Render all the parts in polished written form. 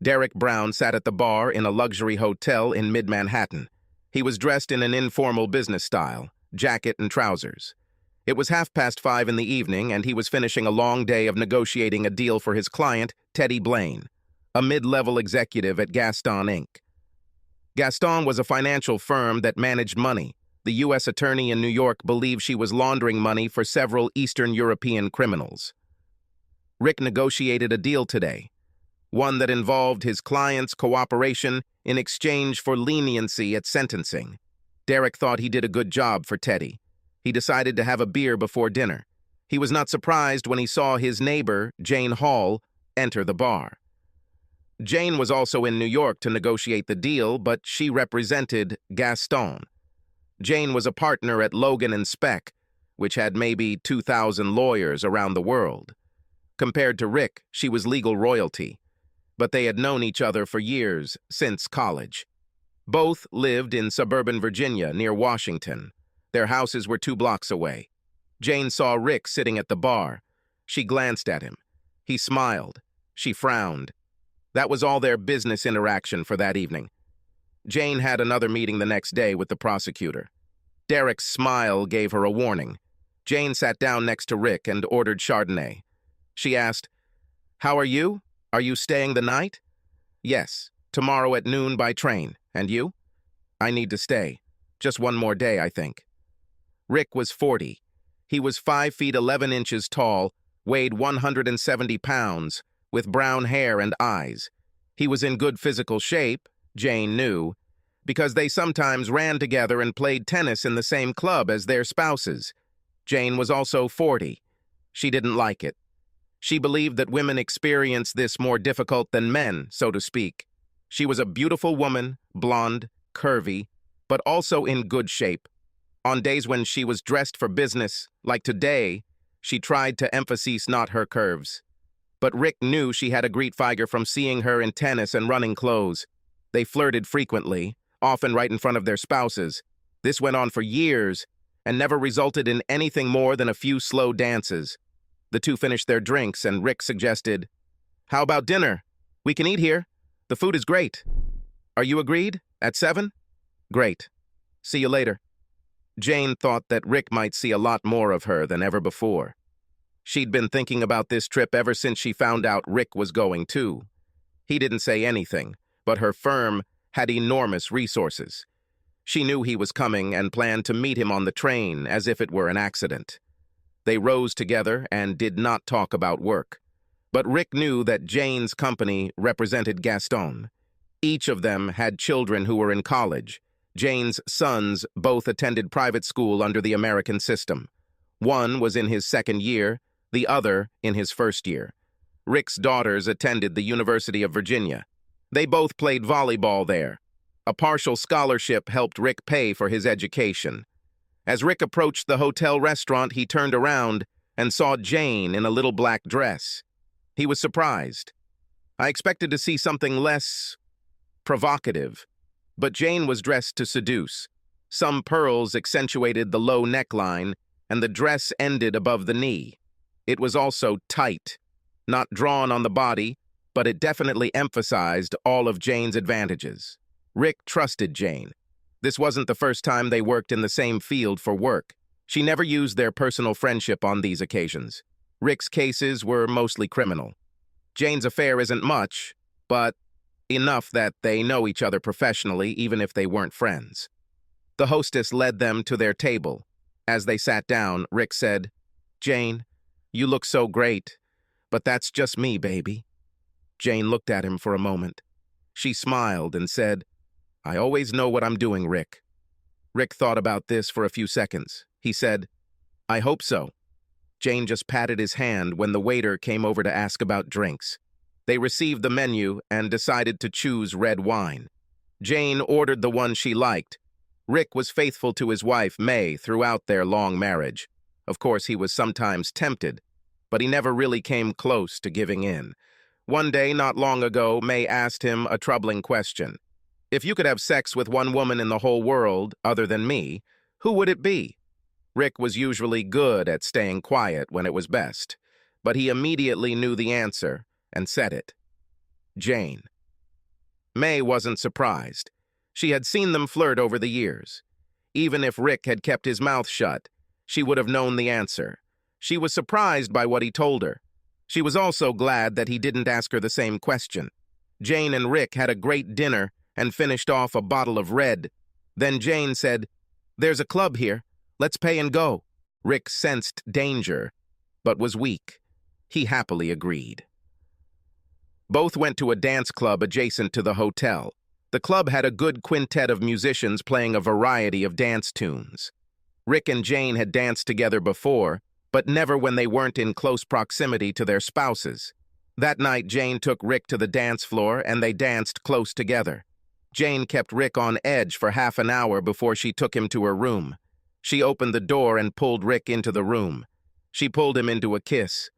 Derek Brown sat at the bar in a luxury hotel in mid-Manhattan. He was dressed in an informal business style, jacket and trousers. It was 5:30 in the evening, and he was finishing a long day of negotiating a deal for his client, Teddy Blaine, a mid-level executive at Gaston Inc. Gaston was a financial firm that managed money. The U.S. attorney in New York believed she was laundering money for several Eastern European criminals. Rick negotiated a deal today, one that involved his client's cooperation in exchange for leniency at sentencing. Derek thought he did a good job for Teddy. He decided to have a beer before dinner. He was not surprised when he saw his neighbor, Jane Hall, enter the bar. Jane was also in New York to negotiate the deal, but she represented Gaston. Jane was a partner at Logan & Speck, which had maybe 2,000 lawyers around the world. Compared to Rick, she was legal royalty, but they had known each other for years, since college. Both lived in suburban Virginia, near Washington. Their houses were 2 blocks away. Jane saw Rick sitting at the bar. She glanced at him. He smiled. She frowned. That was all their business interaction for that evening. Jane had another meeting the next day with the prosecutor. Derek's smile gave her a warning. Jane sat down next to Rick and ordered Chardonnay. She asked, "How are you? Are you staying the night?" "Yes, tomorrow at noon by train. And you?" "I need to stay. Just one more day, I think." Rick was 40. He was 5 feet 11 inches tall, weighed 170 pounds, with brown hair and eyes. He was in good physical shape, Jane knew, because they sometimes ran together and played tennis in the same club as their spouses. Jane was also 40. She didn't like it. She believed that women experience this more difficult than men, so to speak. She was a beautiful woman, blonde, curvy, but also in good shape. On days when she was dressed for business, like today, she tried to emphasize not her curves. But Rick knew she had a great figure from seeing her in tennis and running clothes. They flirted frequently, often right in front of their spouses. This went on for years and never resulted in anything more than a few slow dances. The two finished their drinks, and Rick suggested, "How about dinner? We can eat here. The food is great. Are you agreed? At 7? Great. See you later." Jane thought that Rick might see a lot more of her than ever before. She'd been thinking about this trip ever since she found out Rick was going too. He didn't say anything, but her firm had enormous resources. She knew he was coming and planned to meet him on the train as if it were an accident. They rose together and did not talk about work. But Rick knew that Jane's company represented Gaston. Each of them had children who were in college. Jane's sons both attended private school under the American system. One was in his 2nd year, the other in his 1st year. Rick's daughters attended the University of Virginia. They both played volleyball there. A partial scholarship helped Rick pay for his education. As Rick approached the hotel restaurant, he turned around and saw Jane in a little black dress. He was surprised. I expected to see something less provocative, but Jane was dressed to seduce. Some pearls accentuated the low neckline, and the dress ended above the knee. It was also tight, not drawn on the body, but it definitely emphasized all of Jane's advantages. Rick trusted Jane. This wasn't the first time they worked in the same field for work. She never used their personal friendship on these occasions. Rick's cases were mostly criminal. Jane's affair isn't much, but enough that they know each other professionally, even if they weren't friends. The hostess led them to their table. As they sat down, Rick said, "Jane, you look so great, but that's just me, baby." Jane looked at him for a moment. She smiled and said, "I always know what I'm doing, Rick." Rick thought about this for a few seconds. He said, "I hope so." Jane just patted his hand when the waiter came over to ask about drinks. They received the menu and decided to choose red wine. Jane ordered the one she liked. Rick was faithful to his wife, May, throughout their long marriage. Of course, he was sometimes tempted, but he never really came close to giving in. One day, not long ago, May asked him a troubling question. "If you could have sex with one woman in the whole world, other than me, who would it be?" Rick was usually good at staying quiet when it was best, but he immediately knew the answer and said it. Jane. May wasn't surprised. She had seen them flirt over the years. Even if Rick had kept his mouth shut, she would have known the answer. She was surprised by what he told her. She was also glad that he didn't ask her the same question. Jane and Rick had a great dinner and finished off a bottle of red. Then Jane said, "There's a club here. Let's pay and go." Rick sensed danger, but was weak. He happily agreed. Both went to a dance club adjacent to the hotel. The club had a good quintet of musicians playing a variety of dance tunes. Rick and Jane had danced together before, but never when they weren't in close proximity to their spouses. That night, Jane took Rick to the dance floor and they danced close together. Jane kept Rick on edge for half an hour before she took him to her room. She opened the door and pulled Rick into the room. She pulled him into a kiss.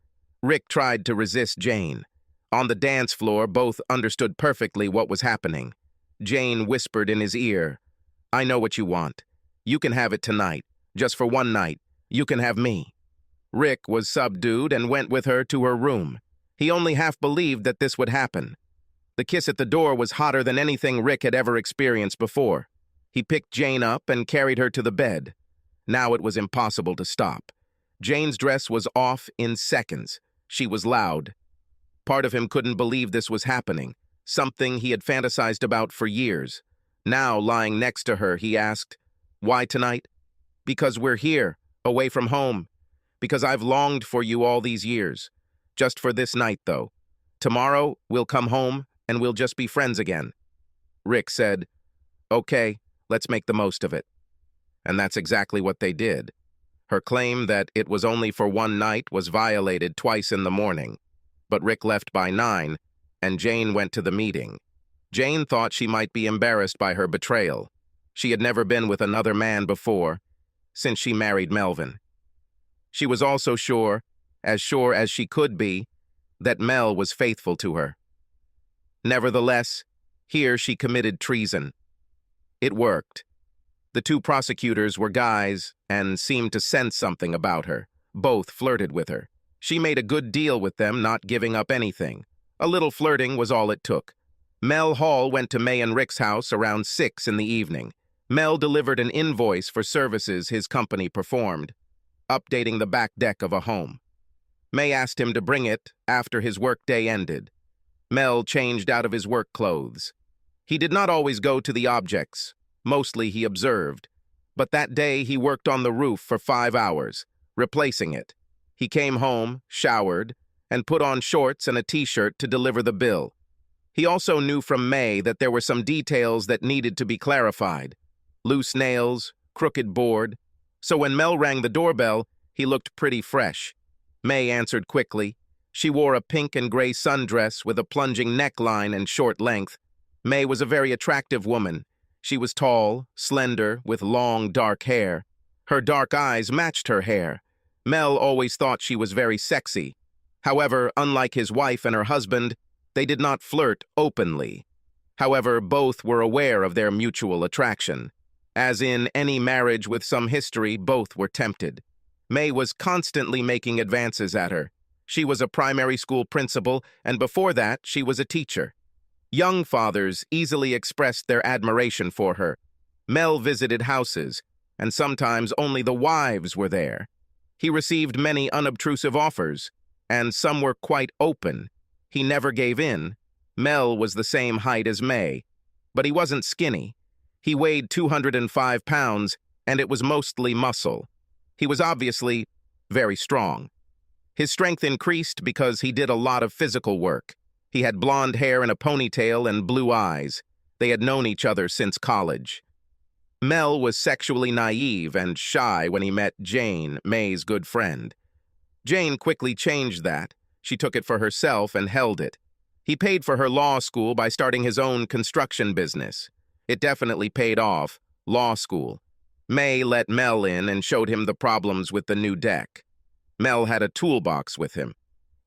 Rick tried to resist Jane. On the dance floor, both understood perfectly what was happening. Jane whispered in his ear, "I know what you want. You can have it tonight. Just for one night. You can have me." Rick was subdued and went with her to her room. He only half believed that this would happen. The kiss at the door was hotter than anything Rick had ever experienced before. He picked Jane up and carried her to the bed. Now it was impossible to stop. Jane's dress was off in seconds. She was loud. Part of him couldn't believe this was happening, something he had fantasized about for years. Now, lying next to her, he asked, "Why tonight?" "Because we're here, away from home. Because I've longed for you all these years. Just for this night, though. Tomorrow, we'll come home, and we'll just be friends again." Rick said, "Okay, let's make the most of it." And that's exactly what they did. Her claim that it was only for one night was violated twice in the morning. But Rick left by 9, and Jane went to the meeting. Jane thought she might be embarrassed by her betrayal. She had never been with another man before, since she married Melvin. She was also sure as she could be, that Mel was faithful to her. Nevertheless, here she committed treason. It worked. The two prosecutors were guys and seemed to sense something about her. Both flirted with her. She made a good deal with them, not giving up anything. A little flirting was all it took. Mel Hall went to May and Rick's house around 6 in the evening. Mel delivered an invoice for services his company performed, updating the back deck of a home. May asked him to bring it after his workday ended. Mel changed out of his work clothes. He did not always go to the objects. Mostly he observed. But that day he worked on the roof for 5 hours, replacing it. He came home, showered, and put on shorts and a t-shirt to deliver the bill. He also knew from May that there were some details that needed to be clarified. Loose nails, crooked board. So when Mel rang the doorbell, he looked pretty fresh. May answered quickly. She wore a pink and gray sundress with a plunging neckline and short length. May was a very attractive woman. She was tall, slender, with long, dark hair. Her dark eyes matched her hair. Mel always thought she was very sexy. However, unlike his wife and her husband, they did not flirt openly. However, both were aware of their mutual attraction. As in any marriage with some history, both were tempted. May was constantly making advances at her. She was a primary school principal, and before that, she was a teacher. Young fathers easily expressed their admiration for her. Mel visited houses, and sometimes only the wives were there. He received many unobtrusive offers, and some were quite open. He never gave in. Mel was the same height as May, but he wasn't skinny. He weighed 205 pounds, and it was mostly muscle. He was obviously very strong. His strength increased because he did a lot of physical work. He had blonde hair and a ponytail and blue eyes. They had known each other since college. Mel was sexually naive and shy when he met Jane, May's good friend. Jane quickly changed that. She took it for herself and held it. He paid for her law school by starting his own construction business. It definitely paid off, law school. May let Mel in and showed him the problems with the new deck. Mel had a toolbox with him.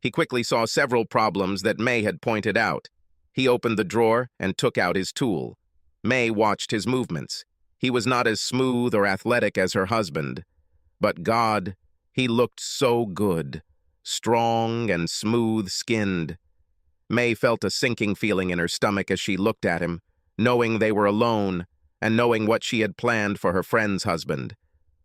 He quickly saw several problems that May had pointed out. He opened the drawer and took out his tool. May watched his movements. He was not as smooth or athletic as her husband. But God, he looked so good, strong and smooth-skinned. May felt a sinking feeling in her stomach as she looked at him, knowing they were alone and knowing what she had planned for her friend's husband.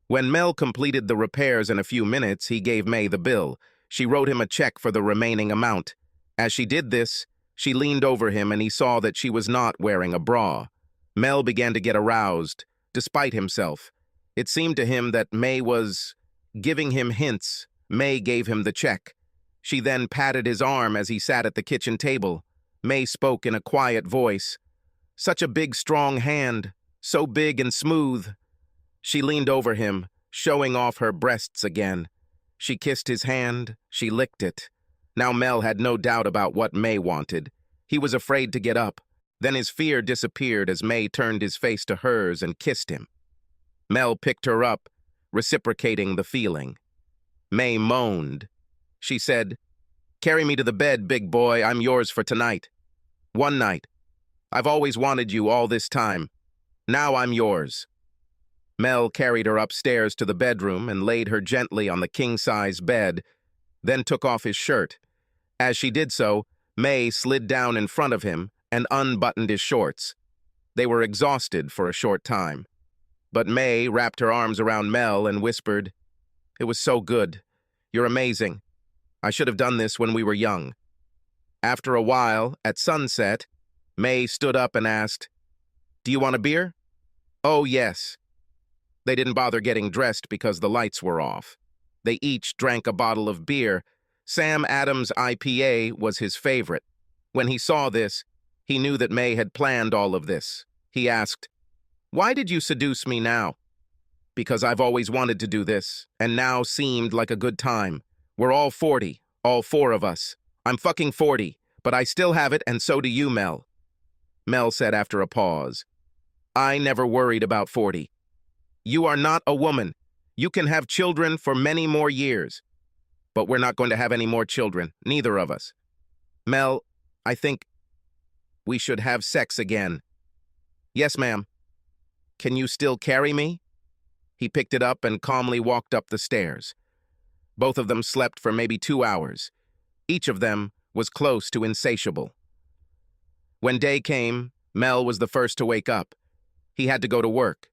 When Mel completed the repairs in a few minutes, he gave May the bill. She wrote him a check for the remaining amount. As she did this, she leaned over him and he saw that she was not wearing a bra. Mel began to get aroused, despite himself. It seemed to him that May was giving him hints. May gave him the check. She then patted his arm as he sat at the kitchen table. May spoke in a quiet voice. "Such a big, strong hand, so big and smooth." She leaned over him, showing off her breasts again. She kissed his hand, she licked it. Now Mel had no doubt about what May wanted. He was afraid to get up. Then his fear disappeared as May turned his face to hers and kissed him. Mel picked her up, reciprocating the feeling. May moaned. She said, "Carry me to the bed, big boy. I'm yours for tonight. One night. I've always wanted you all this time. Now I'm yours." Mel carried her upstairs to the bedroom and laid her gently on the king-size bed, then took off his shirt. As she did so, May slid down in front of him and unbuttoned his shorts. They were exhausted for a short time. But May wrapped her arms around Mel and whispered, "It was so good. You're amazing. I should have done this when we were young." After a while, at sunset, May stood up and asked, "Do you want a beer?" "Oh, yes." They didn't bother getting dressed because the lights were off. They each drank a bottle of beer. Sam Adams' IPA was his favorite. When he saw this, he knew that May had planned all of this. He asked, "Why did you seduce me now?" "Because I've always wanted to do this, and now seemed like a good time. We're all 40, all four of us. I'm fucking 40, but I still have it, and so do you, Mel." Mel said after a pause, "I never worried about 40. You are not a woman. You can have children for many more years. But we're not going to have any more children, neither of us. Mel, I think we should have sex again." "Yes, ma'am." "Can you still carry me?" He picked it up and calmly walked up the stairs. Both of them slept for maybe 2 hours. Each of them was close to insatiable. When day came, Mel was the first to wake up. He had to go to work.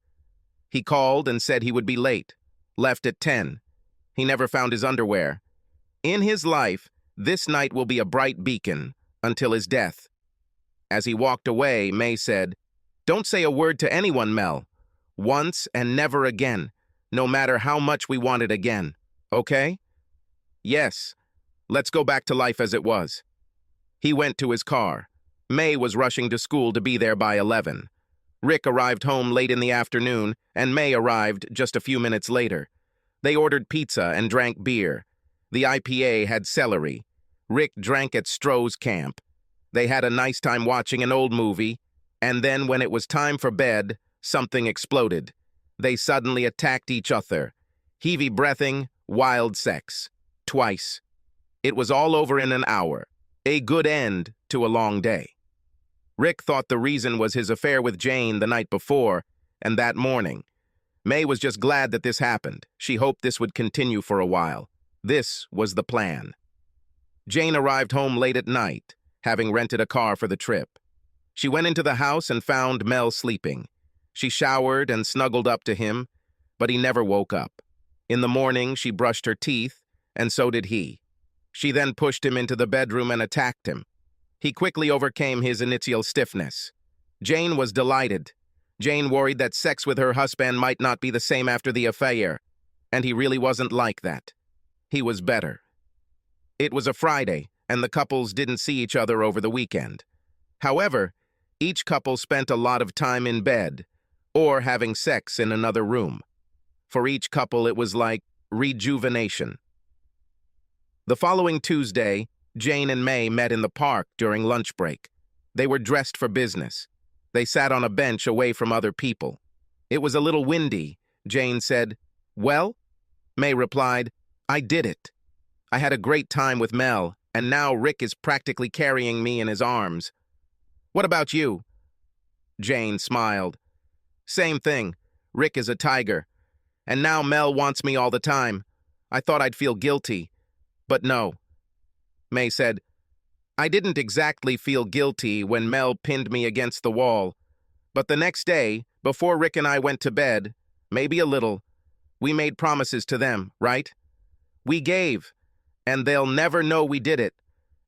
He called and said he would be late. Left at 10. He never found his underwear. In his life, this night will be a bright beacon until his death. As he walked away, May said, "Don't say a word to anyone, Mel. Once and never again, no matter how much we want it again. Okay?" "Yes. Let's go back to life as it was." He went to his car. May was rushing to school to be there by 11. Rick arrived home late in the afternoon, and May arrived just a few minutes later. They ordered pizza and drank beer. The IPA had celery. Rick drank at Stroh's camp. They had a nice time watching an old movie, and then when it was time for bed, something exploded. They suddenly attacked each other. Heavy breathing, wild sex. Twice. It was all over in an hour. A good end to a long day. Rick thought the reason was his affair with Jane the night before and that morning. May was just glad that this happened. She hoped this would continue for a while. This was the plan. Jane arrived home late at night, having rented a car for the trip. She went into the house and found Mel sleeping. She showered and snuggled up to him, but he never woke up. In the morning, she brushed her teeth, and so did he. She then pushed him into the bedroom and attacked him. He quickly overcame his initial stiffness. Jane was delighted. Jane worried that sex with her husband might not be the same after the affair, and he really wasn't like that. He was better. It was a Friday, and the couples didn't see each other over the weekend. However, each couple spent a lot of time in bed, or having sex in another room. For each couple, it was like rejuvenation. The following Tuesday, Jane and May met in the park during lunch break. They were dressed for business. They sat on a bench away from other people. It was a little windy. Jane said, "Well?" May replied, "I did it. I had a great time with Mel, and now Rick is practically carrying me in his arms." "What about you?" Jane smiled. "Same thing. Rick is a tiger. And now Mel wants me all the time. I thought I'd feel guilty. But no." May said, I didn't exactly feel guilty when Mel pinned me against the wall, but the next day, before Rick and I went to bed, maybe a little, we made promises to them, right? We gave, and they'll never know we did it.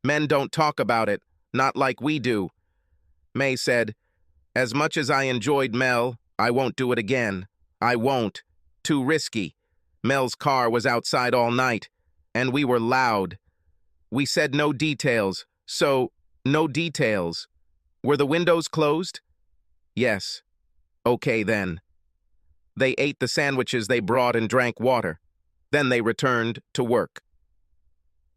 Men don't talk about it, not like we do. May said, as much as I enjoyed Mel, I won't do it again. I won't. Too risky. Mel's car was outside all night, and we were loud. We said no details, so no details. Were the windows closed? Yes. Okay then. They ate the sandwiches they brought and drank water. Then they returned to work.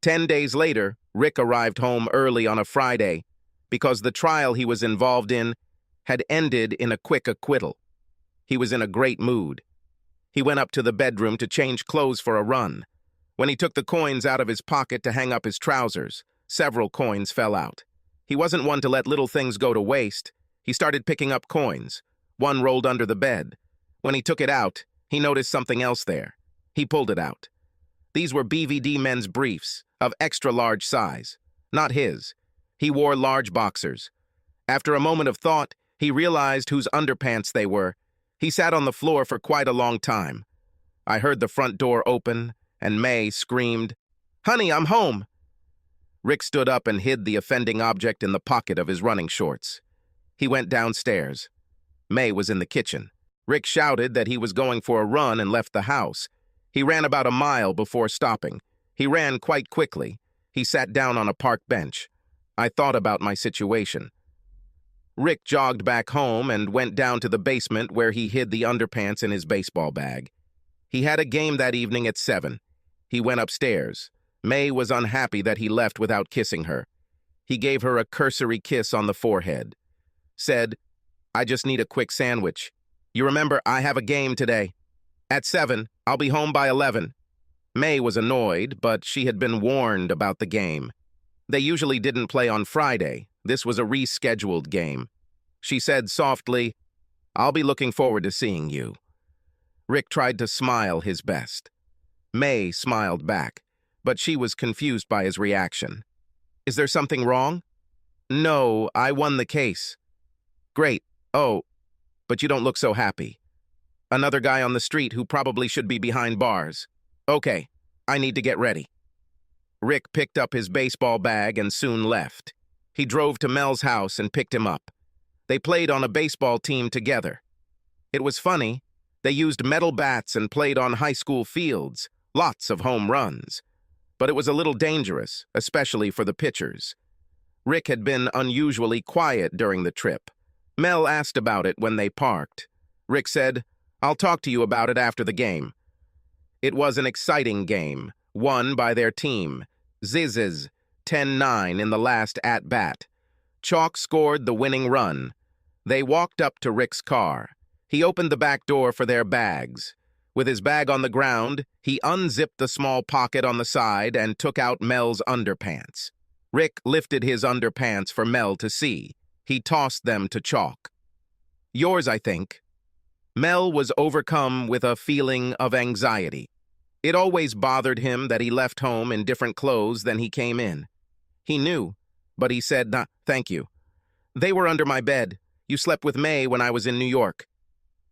10 days later, Rick arrived home early on a Friday because the trial he was involved in had ended in a quick acquittal. He was in a great mood. He went up to the bedroom to change clothes for a run. When he took the coins out of his pocket to hang up his trousers, several coins fell out. He wasn't one to let little things go to waste. He started picking up coins. One rolled under the bed. When he took it out, he noticed something else there. He pulled it out. These were BVD men's briefs, of extra large size. Not his. He wore large boxers. After a moment of thought, he realized whose underpants they were. He sat on the floor for quite a long time. I heard the front door open, and May screamed, "Honey, I'm home!" Rick stood up and hid the offending object in the pocket of his running shorts. He went downstairs. May was in the kitchen. Rick shouted that he was going for a run and left the house. He ran about a mile before stopping. He ran quite quickly. He sat down on a park bench. I thought about my situation. Rick jogged back home and went down to the basement where he hid the underpants in his baseball bag. He had a game that evening at 7. He went upstairs. May was unhappy that he left without kissing her. He gave her a cursory kiss on the forehead. Said, "I just need a quick sandwich. You remember, I have a game today. At 7, I'll be home by 11. May was annoyed, but she had been warned about the game. They usually didn't play on Friday. This was a rescheduled game. She said softly, "I'll be looking forward to seeing you." Rick tried to smile his best. May smiled back, but she was confused by his reaction. "Is there something wrong?" "No, I won the case." "Great. Oh, but you don't look so happy. Another guy on the street who probably should be behind bars. Okay, I need to get ready." Rick picked up his baseball bag and soon left. He drove to Mel's house and picked him up. They played on a baseball team together. It was funny. They used metal bats and played on high school fields, lots of home runs. But it was a little dangerous, especially for the pitchers. Rick had been unusually quiet during the trip. Mel asked about it when they parked. Rick said, "I'll talk to you about it after the game." It was an exciting game, won by their team, Ziz's, 10-9 in the last at-bat. Chalk scored the winning run. They walked up to Rick's car. He opened the back door for their bags. With his bag on the ground, he unzipped the small pocket on the side and took out Mel's underpants. Rick lifted his underpants for Mel to see. He tossed them to Chalk. "Yours, I think." Mel was overcome with a feeling of anxiety. It always bothered him that he left home in different clothes than he came in. He knew, but he said, "Nah, thank you. They were under my bed. You slept with May when I was in New York."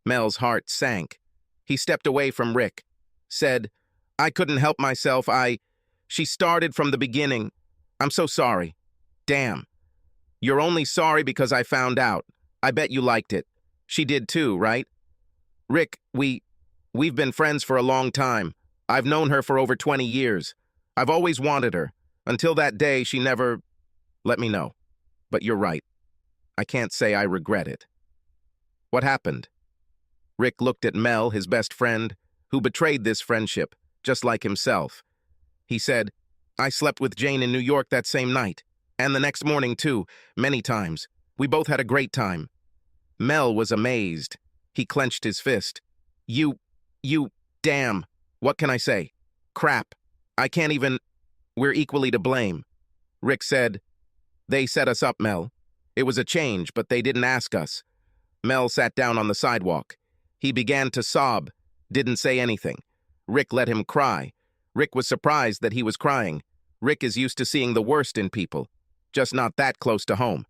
Mel's heart sank. He stepped away from Rick. Said, "I couldn't help myself. She started from the beginning. I'm so sorry. Damn. You're only sorry because I found out. I bet you liked it. She did too, right? Rick, we've been friends for a long time. I've known her for over 20 years. I've always wanted her. Until that day, she never let me know. But you're right. I can't say I regret it." "What happened?" Rick looked at Mel, his best friend, who betrayed this friendship, just like himself. He said, "I slept with Jane in New York that same night. And the next morning, too, many times. We both had a great time." Mel was amazed. He clenched his fist. You, damn. What can I say? Crap. I can't even. We're equally to blame." Rick said, "They set us up, Mel. It was a change, but they didn't ask us." Mel sat down on the sidewalk. He began to sob, didn't say anything. Rick let him cry. Rick was surprised that he was crying. Rick is used to seeing the worst in people. just not that close to home.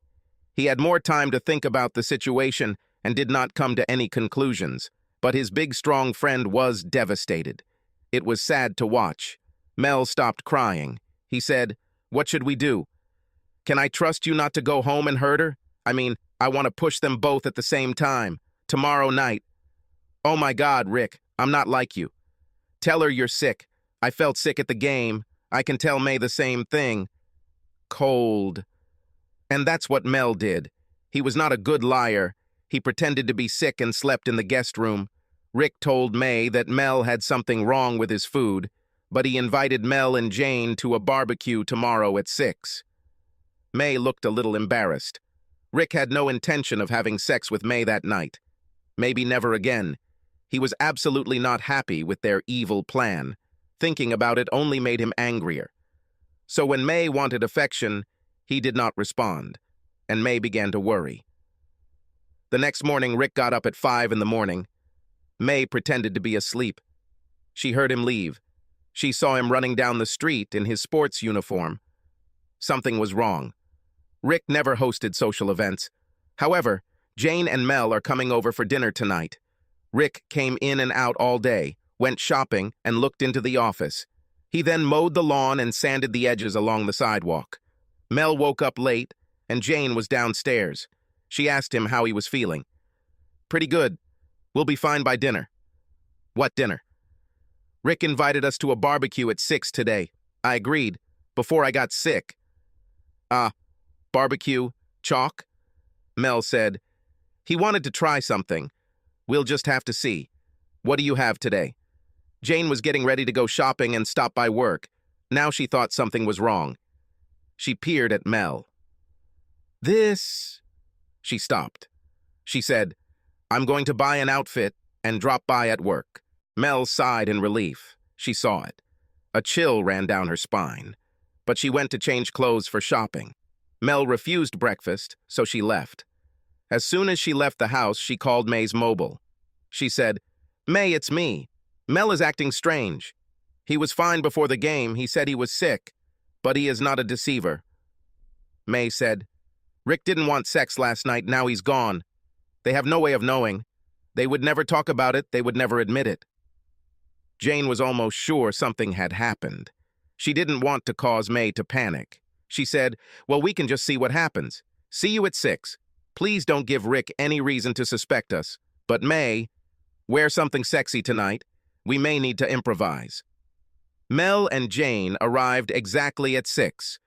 He had more time to think about the situation and did not come to any conclusions, but his big, strong friend was devastated. It was sad to watch. Mel stopped crying. He said, "What should we do? Can I trust you not to go home and hurt her? I mean, I want to push them both at the same time. Tomorrow night." "Oh my God, Rick, I'm not like you. Tell her you're sick. I felt sick at the game. I can tell May the same thing." Cold. And that's what Mel did. He was not a good liar. He pretended to be sick and slept in the guest room. Rick told May that Mel had something wrong with his food, but he invited Mel and Jane to a barbecue tomorrow at 6. May looked a little embarrassed. Rick had no intention of having sex with May that night. Maybe never again. He was absolutely not happy with their evil plan. Thinking about it only made him angrier. So when May wanted affection, he did not respond, and May began to worry. The next morning, Rick got up at 5 in the morning. May pretended to be asleep. She heard him leave. She saw him running down the street in his sports uniform. Something was wrong. Rick never hosted social events. However, Jane and Mel are coming over for dinner tonight. Rick came in and out all day, went shopping, and looked into the office. He then mowed the lawn and sanded the edges along the sidewalk. Mel woke up late, and Jane was downstairs. She asked him how he was feeling. "Pretty good. We'll be fine by dinner." "What dinner?" "Rick invited us to a barbecue at 6 today. I agreed, before I got sick." "Ah, barbecue, chalk?" Mel said. "He wanted to try something. We'll just have to see. What do you have today?" Jane was getting ready to go shopping and stop by work. Now she thought something was wrong. She peered at Mel. "This..." She stopped. She said, "I'm going to buy an outfit and drop by at work." Mel sighed in relief. She saw it. A chill ran down her spine. But she went to change clothes for shopping. Mel refused breakfast, so she left. As soon as she left the house, she called May's mobile. She said, "May, it's me. Mel is acting strange. He was fine before the game. He said he was sick, but he is not a deceiver." May said, "Rick didn't want sex last night. Now he's gone. They have no way of knowing. They would never talk about it. They would never admit it." Jane was almost sure something had happened. She didn't want to cause May to panic. She said, "Well, we can just see what happens. See you at 6. Please don't give Rick any reason to suspect us. But May, wear something sexy tonight. We may need to improvise." Mel and Jane arrived exactly at 6.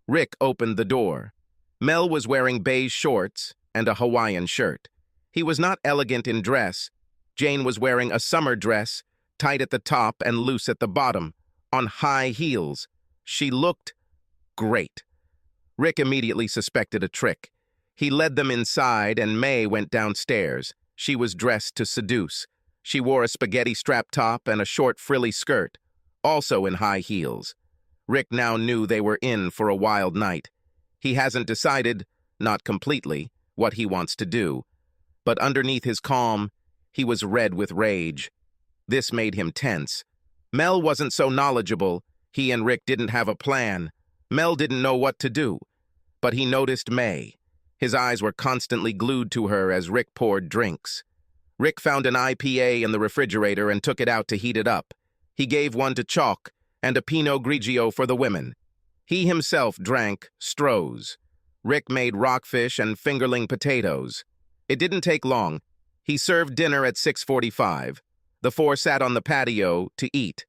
Rick opened the door. Mel was wearing beige shorts and a Hawaiian shirt. He was not elegant in dress. Jane was wearing a summer dress, tight at the top and loose at the bottom, on high heels. She looked great. Rick immediately suspected a trick. He led them inside, and May went downstairs. She was dressed to seduce. She wore a spaghetti strap top and a short frilly skirt, also in high heels. Rick now knew they were in for a wild night. He hasn't decided, not completely, what he wants to do. But underneath his calm, he was red with rage. This made him tense. Mel wasn't so knowledgeable. He and Rick didn't have a plan. Mel didn't know what to do. But he noticed May. His eyes were constantly glued to her as Rick poured drinks. Rick found an IPA in the refrigerator and took it out to heat it up. He gave one to Chalk and a Pinot Grigio for the women. He himself drank Stroh's. Rick made rockfish and fingerling potatoes. It didn't take long. He served dinner at 6:45. The four sat on the patio to eat.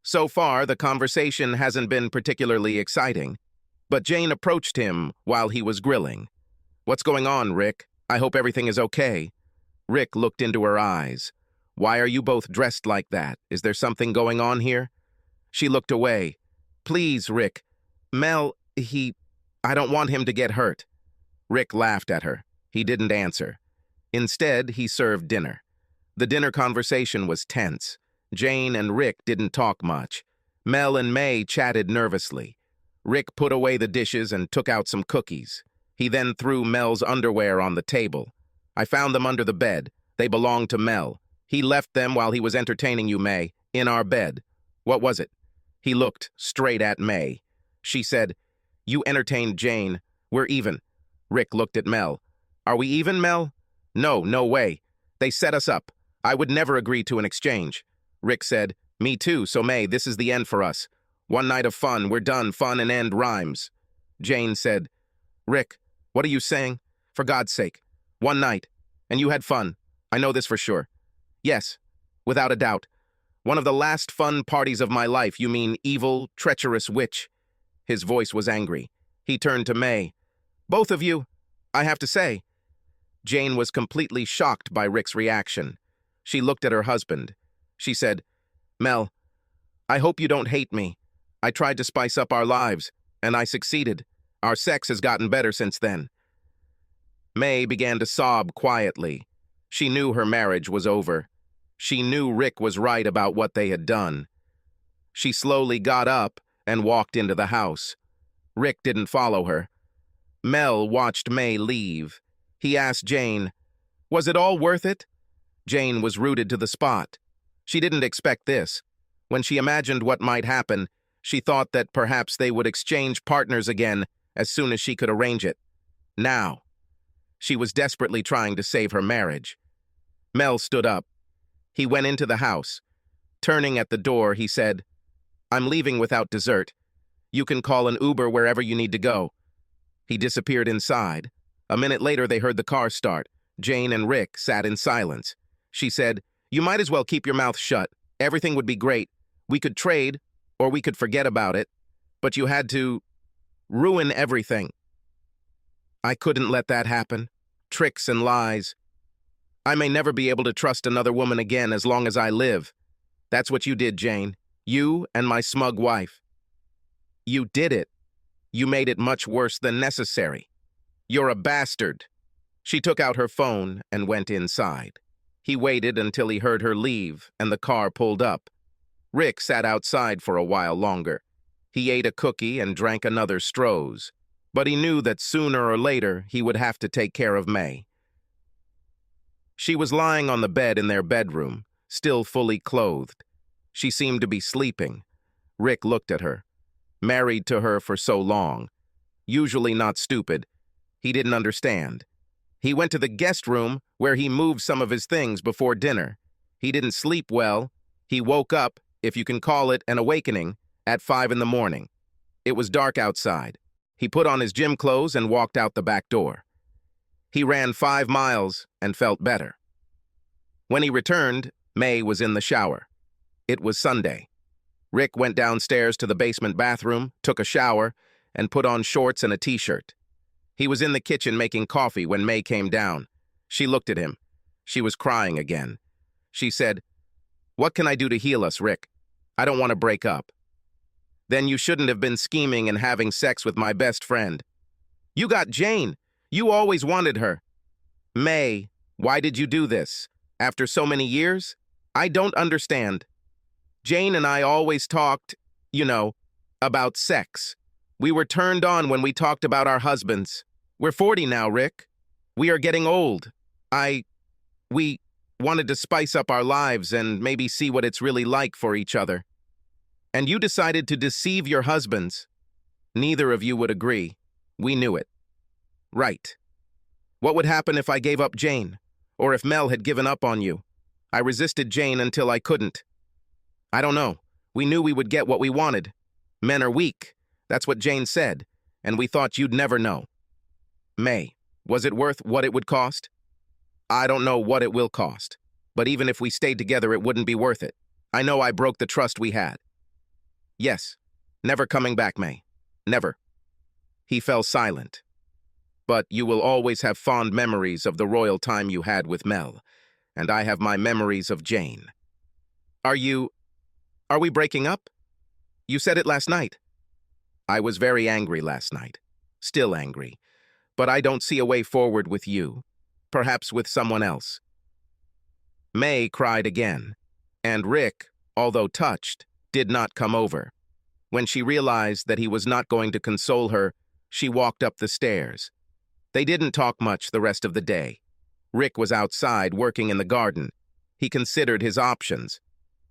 So far, the conversation hasn't been particularly exciting. But Jane approached him while he was grilling. "What's going on, Rick? I hope everything is okay." Rick looked into her eyes. "Why are you both dressed like that? Is there something going on here?" She looked away. "Please, Rick. Mel, I don't want him to get hurt." Rick laughed at her. He didn't answer. Instead, he served dinner. The dinner conversation was tense. Jane and Rick didn't talk much. Mel and May chatted nervously. Rick put away the dishes and took out some cookies. He then threw Mel's underwear on the table. "I found them under the bed. They belonged to Mel. He left them while he was entertaining you, May, in our bed. What was it?" He looked straight at May. She said, You entertained Jane. We're even. Rick looked at Mel. Are we even, Mel? No, no way. They set us up. I would never agree to an exchange. Rick said, Me too, so May, this is the end for us. One night of fun, we're done, fun and end rhymes. Jane said, Rick, what are you saying? For God's sake. One night. And you had fun. I know this for sure. Yes, without a doubt. One of the last fun parties of my life, you mean evil, treacherous witch. His voice was angry. He turned to May. Both of you, I have to say. Jane was completely shocked by Rick's reaction. She looked at her husband. She said, Mel, I hope you don't hate me. I tried to spice up our lives, and I succeeded. Our sex has gotten better since then. May began to sob quietly. She knew her marriage was over. She knew Rick was right about what they had done. She slowly got up and walked into the house. Rick didn't follow her. Mel watched May leave. He asked Jane, Was it all worth it? Jane was rooted to the spot. She didn't expect this. When she imagined what might happen, she thought that perhaps they would exchange partners again as soon as she could arrange it. Now. She was desperately trying to save her marriage. Mel stood up. He went into the house. Turning at the door, he said, I'm leaving without dessert. You can call an Uber wherever you need to go. He disappeared inside. A minute later, they heard the car start. Jane and Rick sat in silence. She said, You might as well keep your mouth shut. Everything would be great. We could trade, or we could forget about it. But you had to ruin everything. I couldn't let that happen. Tricks and lies. I may never be able to trust another woman again as long as I live. That's what you did, Jane. You and my smug wife. You did it. You made it much worse than necessary. You're a bastard. She took out her phone and went inside. He waited until he heard her leave and the car pulled up. Rick sat outside for a while longer. He ate a cookie and drank another Stroh's, but he knew that sooner or later he would have to take care of May. She was lying on the bed in their bedroom, still fully clothed. She seemed to be sleeping. Rick looked at her. Married to her for so long. Usually not stupid. He didn't understand. He went to the guest room where he moved some of his things before dinner. He didn't sleep well. He woke up, if you can call it an awakening, at 5 in the morning. It was dark outside. He put on his gym clothes and walked out the back door. He ran 5 miles and felt better. When he returned, May was in the shower. It was Sunday. Rick went downstairs to the basement bathroom, took a shower, and put on shorts and a t-shirt. He was in the kitchen making coffee when May came down. She looked at him. She was crying again. She said, What can I do to heal us, Rick? I don't want to break up. Then you shouldn't have been scheming and having sex with my best friend. You got Jane. You always wanted her. May, why did you do this? After so many years? I don't understand. Jane and I always talked, about sex. We were turned on when we talked about our husbands. We're 40 now, Rick. We are getting old. We wanted to spice up our lives and maybe see what it's really like for each other. And you decided to deceive your husbands. Neither of you would agree. We knew it. Right. What would happen if I gave up Jane? Or if Mel had given up on you? I resisted Jane until I couldn't. I don't know. We knew we would get what we wanted. Men are weak. That's what Jane said. And we thought you'd never know. May, was it worth what it would cost? I don't know what it will cost. But even if we stayed together, it wouldn't be worth it. I know I broke the trust we had. Yes. Never coming back, May. Never. He fell silent. But you will always have fond memories of the royal time you had with Mel, and I have my memories of Jane. Are we breaking up? You said it last night. I was very angry last night. Still angry. But I don't see a way forward with you. Perhaps with someone else. May cried again, and Rick, although touched, did not come over. When she realized that he was not going to console her, she walked up the stairs. They didn't talk much the rest of the day. Rick was outside working in the garden. He considered his options.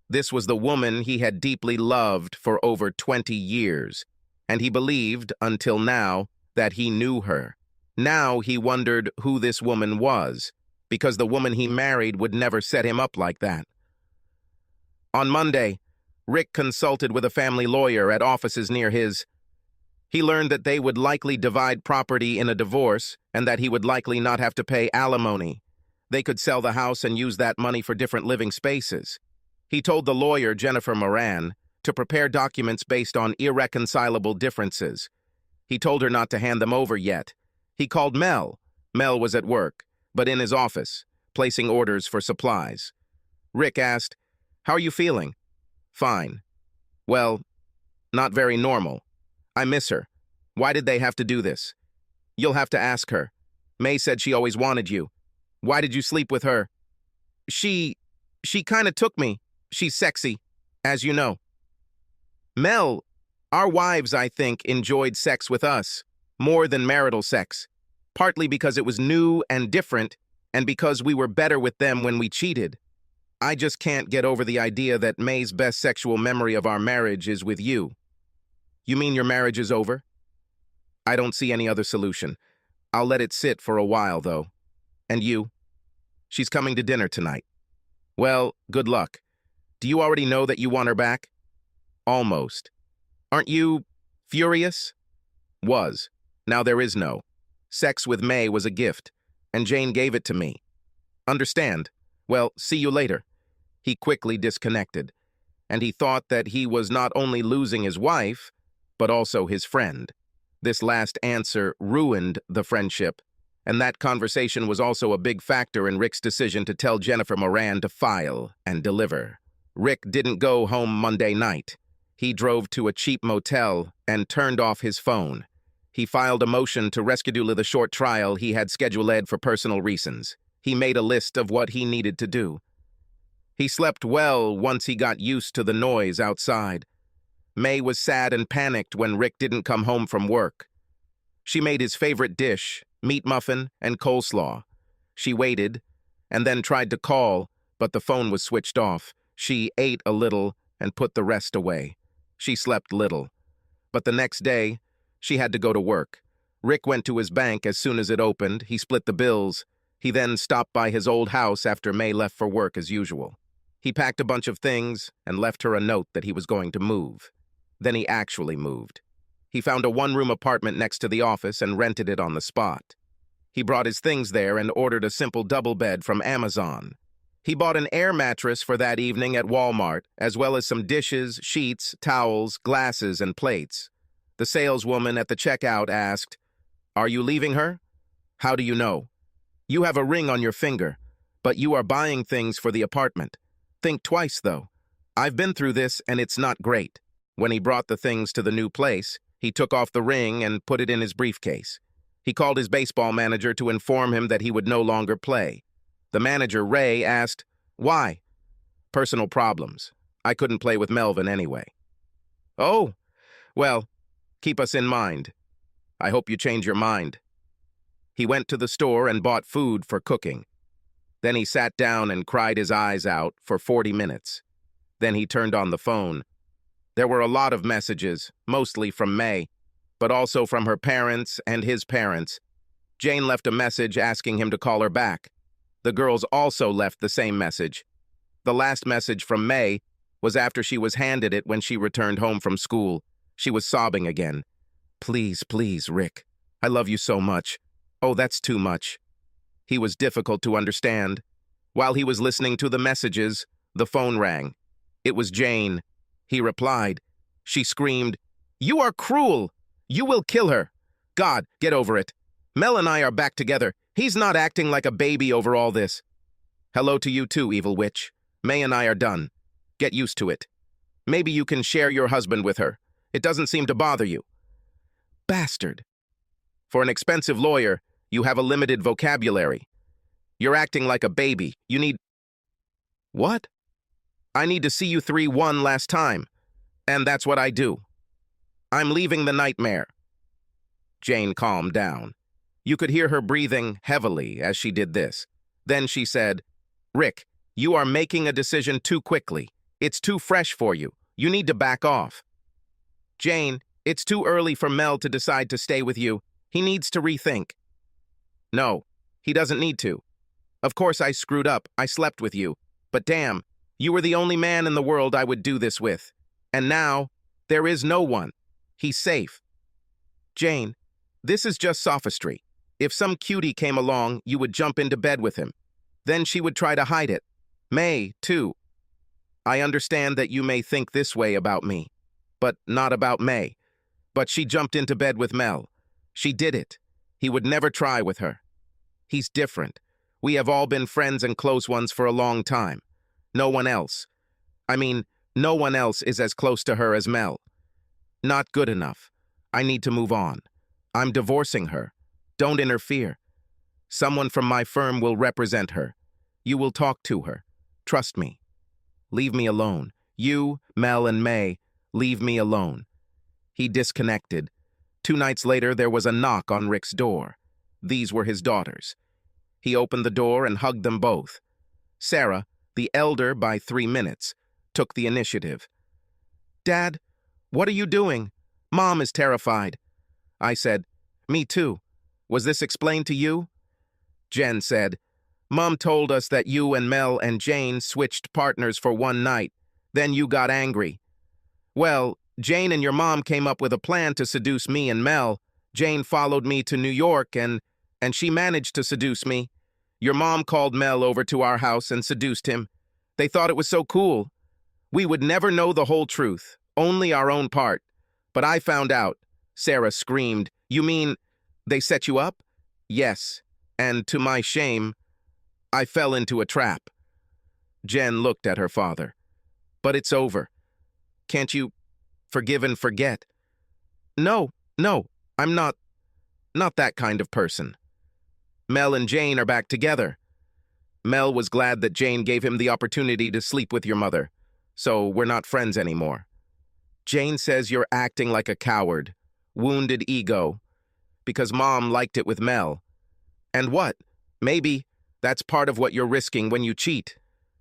This was the woman he had deeply loved for over 20 years, and he believed, until now, that he knew her. Now he wondered who this woman was, because the woman he married would never set him up like that. On Monday, Rick consulted with a family lawyer at offices near his. He learned that they would likely divide property in a divorce and that he would likely not have to pay alimony. They could sell the house and use that money for different living spaces. He told the lawyer, Jennifer Moran, to prepare documents based on irreconcilable differences. He told her not to hand them over yet. He called Mel. Mel was at work, but in his office, placing orders for supplies. Rick asked, "How are you feeling?" "Fine." "Well, not very normal. I miss her. Why did they have to do this?" "You'll have to ask her. May said she always wanted you. Why did you sleep with her?" She kinda took me. She's sexy, as you know." "Mel, our wives, I think, enjoyed sex with us, more than marital sex, partly because it was new and different, and because we were better with them when we cheated. I just can't get over the idea that May's best sexual memory of our marriage is with you." "You mean your marriage is over?" "I don't see any other solution. I'll let it sit for a while, though." "And you?" "She's coming to dinner tonight." "Well, good luck. Do you already know that you want her back?" "Almost." "Aren't you furious?" "Was. Now there is no. Sex with May was a gift, and Jane gave it to me." "Understand. Well, see you later." He quickly disconnected, and he thought that he was not only losing his wife, but also his friend. This last answer ruined the friendship, and that conversation was also a big factor in Rick's decision to tell Jennifer Moran to file and deliver. Rick didn't go home Monday night. He drove to a cheap motel and turned off his phone. He filed a motion to reschedule the short trial he had scheduled for personal reasons. He made a list of what he needed to do. He slept well once he got used to the noise outside. May was sad and panicked when Rick didn't come home from work. She made his favorite dish, meat muffin and coleslaw. She waited, and then tried to call, but the phone was switched off. She ate a little and put the rest away. She slept little. But the next day, she had to go to work. Rick went to his bank as soon as it opened. He split the bills. He then stopped by his old house after May left for work as usual. He packed a bunch of things and left her a note that he was going to move. Then he actually moved. He found a one-room apartment next to the office and rented it on the spot. He brought his things there and ordered a simple double bed from Amazon. He bought an air mattress for that evening at Walmart, as well as some dishes, sheets, towels, glasses, and plates. The saleswoman at the checkout asked, "Are you leaving her?" "How do you know?" "You have a ring on your finger, but you are buying things for the apartment. Think twice, though. I've been through this, and it's not great." When he brought the things to the new place, he took off the ring and put it in his briefcase. He called his baseball manager to inform him that he would no longer play. The manager, Ray, asked, "Why?" "Personal problems. I couldn't play with Melvin anyway." "Oh, well, keep us in mind. I hope you change your mind." He went to the store and bought food for cooking. Then he sat down and cried his eyes out for 40 minutes. Then he turned on the phone. There were a lot of messages, mostly from May, but also from her parents and his parents. Jane left a message asking him to call her back. The girls also left the same message. The last message from May was after she was handed it when she returned home from school. She was sobbing again. "Please, please, Rick. I love you so much. Oh, that's too much." He was difficult to understand. While he was listening to the messages, the phone rang. It was Jane. He replied. She screamed, "You are cruel! You will kill her! God, get over it. Mel and I are back together. He's not acting like a baby over all this." "Hello to you too, evil witch. May and I are done. Get used to it. Maybe you can share your husband with her. It doesn't seem to bother you." Bastard. For an expensive lawyer, you have a limited vocabulary. You're acting like a baby. You need... What? I need to see you 3 one last time. And that's what I do. I'm leaving the nightmare. Jane calmed down. You could hear her breathing heavily as she did this. Then she said, "Rick, you are making a decision too quickly. It's too fresh for you. You need to back off." "Jane, It's too early for Mel to decide to stay with you. He needs to rethink. No, he doesn't need to. Of course I screwed up. I slept with you. But damn, you were the only man in the world I would do this with. And now, there is no one. He's safe. Jane, this is just sophistry. If some cutie came along, you would jump into bed with him. Then she would try to hide it. May, too. I understand that you may think this way about me, but not about May. But she jumped into bed with Mel. She did it. He would never try with her. He's different. We have all been friends and close ones for a long time. No one else. No one else is as close to her as Mel. Not good enough. I need to move on. I'm divorcing her. Don't interfere. Someone from my firm will represent her. You will talk to her. Trust me. Leave me alone. You, Mel, and May, leave me alone. He disconnected. 2 nights later, there was a knock on Rick's door. These were his daughters. He opened the door and hugged them both. Sarah, the elder by 3 minutes, took the initiative. Dad, what are you doing? Mom is terrified. I said, me too. Was this explained to you? Jen said, Mom told us that you and Mel and Jane switched partners for 1 night. Then you got angry. Well, Jane and your mom came up with a plan to seduce me and Mel. Jane followed me to New York and she managed to seduce me. Your mom called Mel over to our house and seduced him. They thought it was so cool. We would never know the whole truth, only our own part. But I found out. Sarah screamed, You mean they set you up? Yes, and to my shame, I fell into a trap. Jen looked at her father. But it's over. Can't you forgive and forget? No, I'm not that kind of person. Mel and Jane are back together. Mel was glad that Jane gave him the opportunity to sleep with your mother, so we're not friends anymore. Jane says you're acting like a coward, wounded ego, because Mom liked it with Mel. And what? Maybe that's part of what you're risking when you cheat.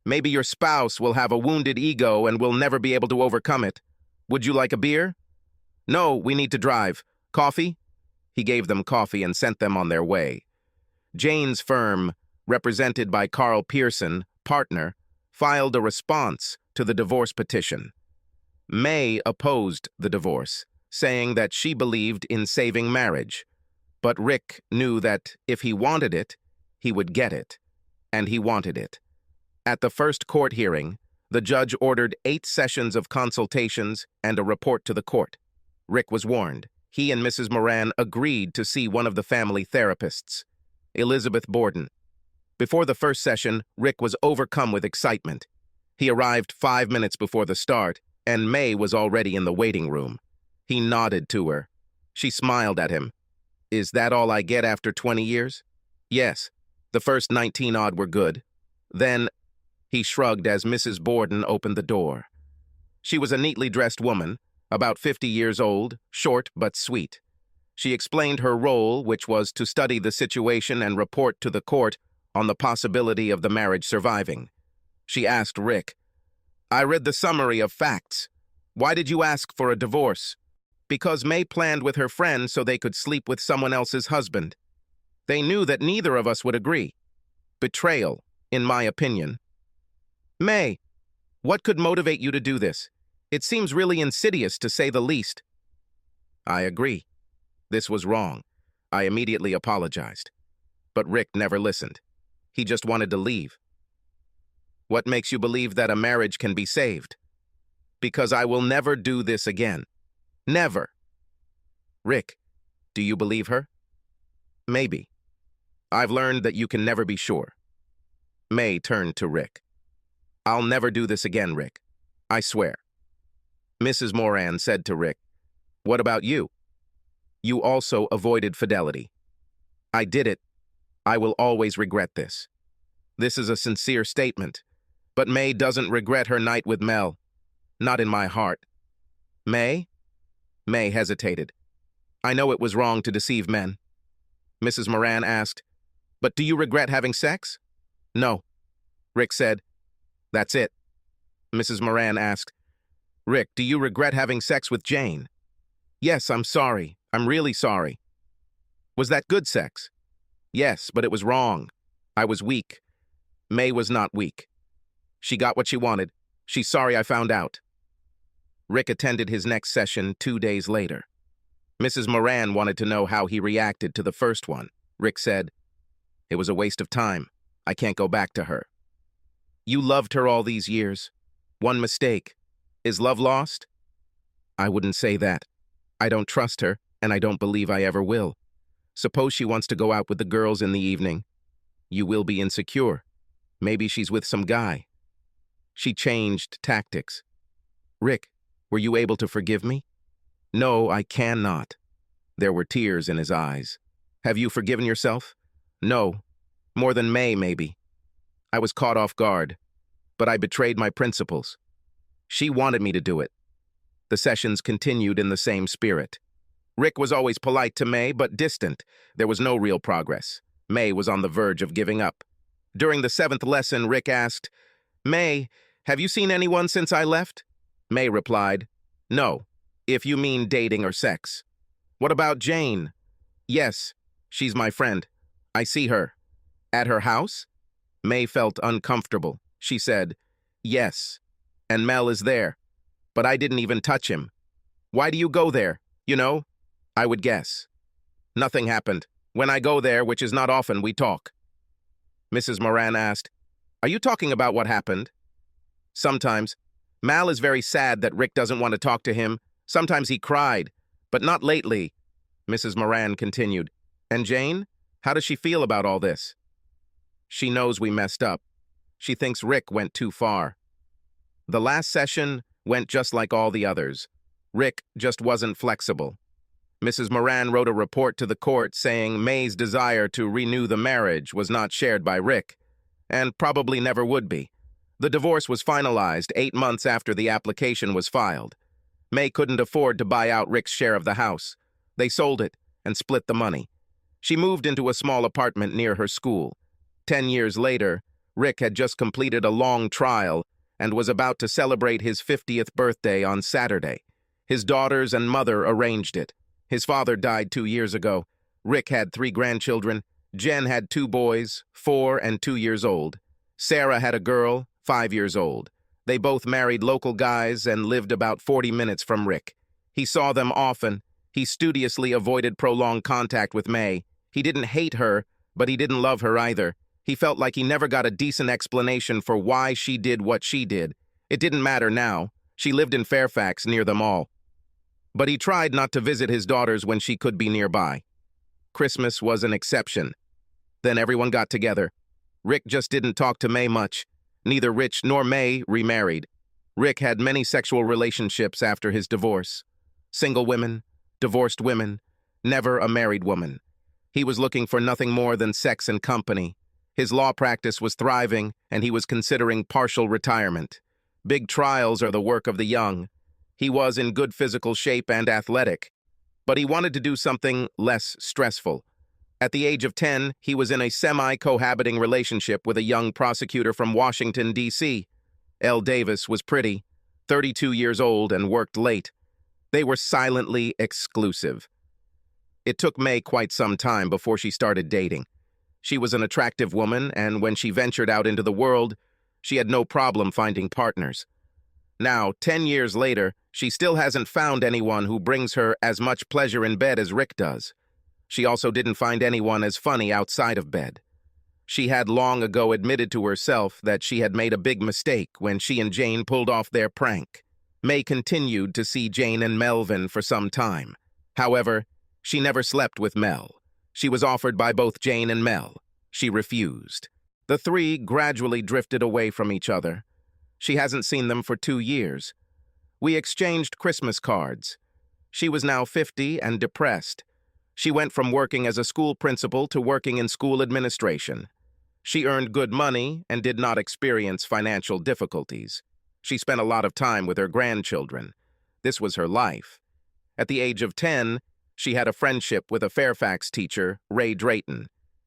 Maybe your spouse will have a wounded ego and will never be able to overcome it. Would you like a beer? No, we need to drive. Coffee? He gave them coffee and sent them on their way. Jane's firm, represented by Carl Pearson, partner, filed a response to the divorce petition. May opposed the divorce, saying that she believed in saving marriage. But Rick knew that if he wanted it, he would get it. And he wanted it. At the first court hearing, the judge ordered 8 sessions of consultations and a report to the court. Rick was warned. He and Mrs. Moran agreed to see one of the family therapists, Elizabeth Borden. Before the first session, Rick was overcome with excitement. He arrived 5 minutes before the start, and May was already in the waiting room. He nodded to her. She smiled at him. Is that all I get after 20 years? Yes. The first 19-odd were good. Then, he shrugged as Mrs. Borden opened the door. She was a neatly dressed woman, about 50 years old, short but sweet. She explained her role, which was to study the situation and report to the court on the possibility of the marriage surviving. She asked Rick, I read the summary of facts. Why did you ask for a divorce? Because May planned with her friend so they could sleep with someone else's husband. They knew that neither of us would agree. Betrayal, in my opinion. May, what could motivate you to do this? It seems really insidious, to say the least. I agree. This was wrong. I immediately apologized. But Rick never listened. He just wanted to leave. What makes you believe that a marriage can be saved? Because I will never do this again. Never. Rick, do you believe her? Maybe. I've learned that you can never be sure. May turned to Rick. I'll never do this again, Rick. I swear. Mrs. Moran said to Rick, What about you? You also avoided fidelity. I did it. I will always regret this. This is a sincere statement. But May doesn't regret her night with Mel. Not in my heart. May? May hesitated. I know it was wrong to deceive men. Mrs. Moran asked, But do you regret having sex? No. Rick said, That's it. Mrs. Moran asked, Rick, do you regret having sex with Jane? Yes, I'm sorry. I'm really sorry. Was that good sex? Yes, but it was wrong. I was weak. May was not weak. She got what she wanted. She's sorry I found out. Rick attended his next session 2 days later. Mrs. Moran wanted to know how he reacted to the first one. Rick said, "It was a waste of time. I can't go back to her." "You loved her all these years. One mistake. Is love lost?" "I wouldn't say that. I don't trust her, and I don't believe I ever will. Suppose she wants to go out with the girls in the evening. You will be insecure. Maybe she's with some guy." She changed tactics. "Rick, were you able to forgive me?" "No, I cannot." There were tears in his eyes. "Have you forgiven yourself?" "No. More than May, maybe. I was caught off guard, but I betrayed my principles. She wanted me to do it." The sessions continued in the same spirit. Rick was always polite to May, but distant. There was no real progress. May was on the verge of giving up. During the 7th lesson, Rick asked, "May, have you seen anyone since I left?" May replied, "No, if you mean dating or sex." "What about Jane?" "Yes, she's my friend. I see her." "At her house?" May felt uncomfortable. She said, "Yes, and Mel is there. But I didn't even touch him." "Why do you go there? You know?" "I would guess." "Nothing happened. When I go there, which is not often, we talk." Mrs. Moran asked, "Are you talking about what happened?" "Sometimes. Mal is very sad that Rick doesn't want to talk to him. Sometimes he cried, but not lately." Mrs. Moran continued, "And Jane? How does she feel about all this?" "She knows we messed up. She thinks Rick went too far." The last session went just like all the others. Rick just wasn't flexible. Mrs. Moran wrote a report to the court saying May's desire to renew the marriage was not shared by Rick, and probably never would be. The divorce was finalized 8 months after the application was filed. May couldn't afford to buy out Rick's share of the house. They sold it and split the money. She moved into a small apartment near her school. 10 years later, Rick had just completed a long trial and was about to celebrate his 50th birthday on Saturday. His daughters and mother arranged it. His father died 2 years ago. Rick had 3 grandchildren. Jen had 2 boys, 4 and 2 years old. Sarah had a girl, 5 years old. They both married local guys and lived about 40 minutes from Rick. He saw them often. He studiously avoided prolonged contact with May. He didn't hate her, but he didn't love her either. He felt like he never got a decent explanation for why she did what she did. It didn't matter now. She lived in Fairfax near them all. But he tried not to visit his daughters when she could be nearby. Christmas was an exception. Then everyone got together. Rick just didn't talk to May much. Neither Rich nor May remarried. Rick had many sexual relationships after his divorce. Single women, divorced women, never a married woman. He was looking for nothing more than sex and company. His law practice was thriving, and he was considering partial retirement. Big trials are the work of the young. He was in good physical shape and athletic, but he wanted to do something less stressful. At the age of 10, he was in a semi-cohabiting relationship with a young prosecutor from Washington, D.C. Elle Davis was pretty, 32 years old, and worked late. They were silently exclusive. It took May quite some time before she started dating. She was an attractive woman, and when she ventured out into the world, she had no problem finding partners. Now, 10 years later, she still hasn't found anyone who brings her as much pleasure in bed as Rick does. She also didn't find anyone as funny outside of bed. She had long ago admitted to herself that she had made a big mistake when she and Jane pulled off their prank. May continued to see Jane and Melvin for some time. However, she never slept with Mel. She was offered by both Jane and Mel. She refused. The 3 gradually drifted away from each other. She hasn't seen them for 2 years. We exchanged Christmas cards. She was now 50 and depressed. She went from working as a school principal to working in school administration. She earned good money and did not experience financial difficulties. She spent a lot of time with her grandchildren. This was her life. At the age of 10, she had a friendship with a Fairfax teacher, Ray Drayton.